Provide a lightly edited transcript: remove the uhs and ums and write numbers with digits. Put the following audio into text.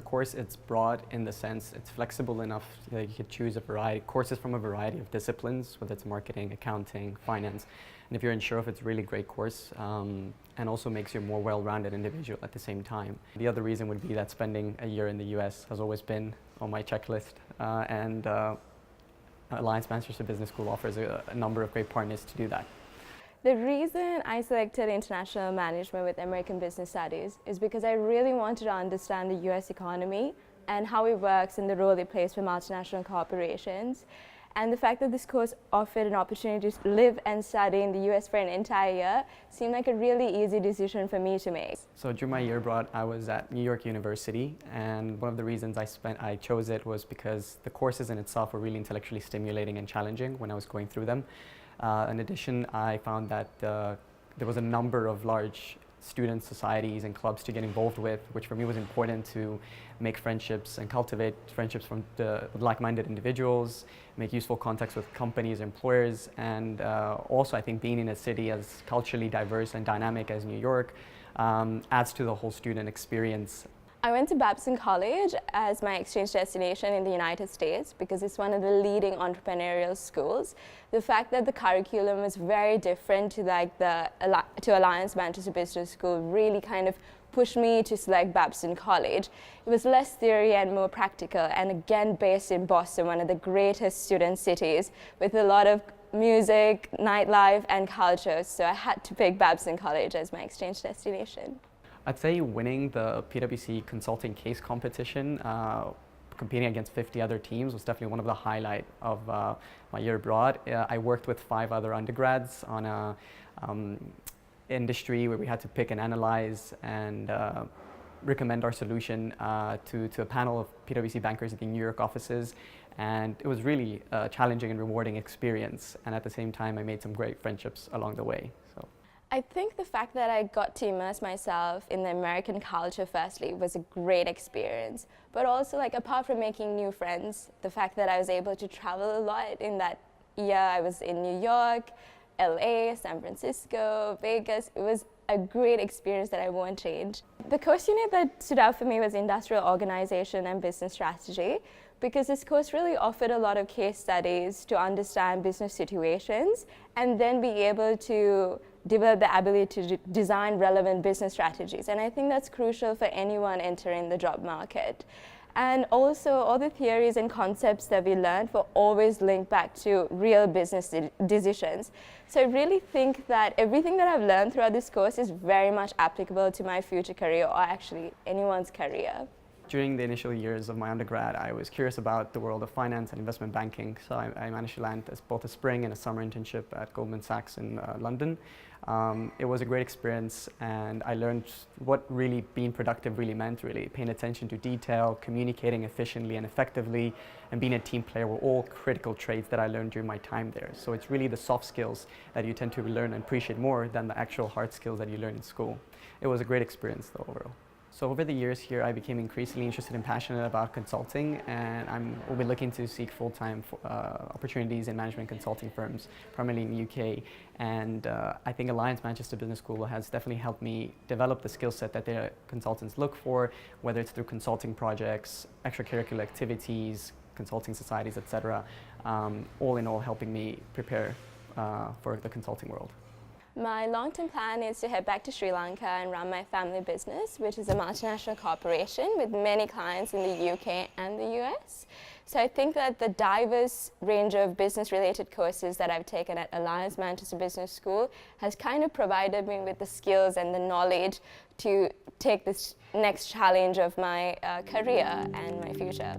course, it's broad in the sense it's flexible enough that you could choose a variety courses from a variety of disciplines, whether it's marketing, accounting, finance. And if you're unsure if it's a really great course, and also makes you a more well-rounded individual at the same time. The other reason would be that spending a year in the US has always been on my checklist, and Alliance Manchester Business School offers a number of great partners to do that. The reason I selected international management with American Business Studies is because I really wanted to understand the US economy and how it works and the role it plays for multinational corporations. And the fact that this course offered an opportunity to live and study in the US for an entire year seemed like a really easy decision for me to make. So during my year abroad, I was at New York University, and one of the reasons I chose it was because the courses in itself were really intellectually stimulating and challenging when I was going through them. In addition, I found that there was a number of large student societies and clubs to get involved with, which for me was important to make friendships and cultivate friendships from like-minded individuals, make useful contacts with companies, employers, and also I think being in a city as culturally diverse and dynamic as New York adds to the whole student experience. I went to Babson College as my exchange destination in the United States because it's one of the leading entrepreneurial schools. The fact that the curriculum was very different to to Alliance Manchester Business School really kind of pushed me to select Babson College. It was less theory and more practical, and again based in Boston, one of the greatest student cities with a lot of music, nightlife and culture, so I had to pick Babson College as my exchange destination. I'd say winning the PwC consulting case competition, competing against 50 other teams, was definitely one of the highlights of my year abroad. I worked with 5 other undergrads on a industry where we had to pick and analyze and recommend our solution to a panel of PwC bankers at the New York offices. And it was really a challenging and rewarding experience. And at the same time, I made some great friendships along the way. So. I think the fact that I got to immerse myself in the American culture firstly was a great experience, but also apart from making new friends, the fact that I was able to travel a lot in that year. I was in New York, LA, San Francisco, Vegas. It was a great experience that I won't change. The course unit that stood out for me was industrial organization and business strategy, because this course really offered a lot of case studies to understand business situations and then be able to develop the ability to design relevant business strategies. And I think that's crucial for anyone entering the job market. And also, all the theories and concepts that we learned were always linked back to real business decisions. So I really think that everything that I've learned throughout this course is very much applicable to my future career, or actually anyone's career. During the initial years of my undergrad, I was curious about the world of finance and investment banking, so I managed to land both a spring and a summer internship at Goldman Sachs in London. It was a great experience, and I learned what really being productive really meant, really paying attention to detail, communicating efficiently and effectively, and being a team player were all critical traits that I learned during my time there. So it's really the soft skills that you tend to learn and appreciate more than the actual hard skills that you learn in school. It was a great experience though, overall. So over the years here, I became increasingly interested and passionate about consulting, and will be looking to seek full-time opportunities in management consulting firms, primarily in the UK. And I think Alliance Manchester Business School has definitely helped me develop the skill set that their consultants look for, whether it's through consulting projects, extracurricular activities, consulting societies, etc. All in all, helping me prepare for the consulting world. My long-term plan is to head back to Sri Lanka and run my family business, which is a multinational corporation with many clients in the UK and the US. So I think that the diverse range of business-related courses that I've taken at Alliance Manchester Business School has kind of provided me with the skills and the knowledge to take this next challenge of my career and my future.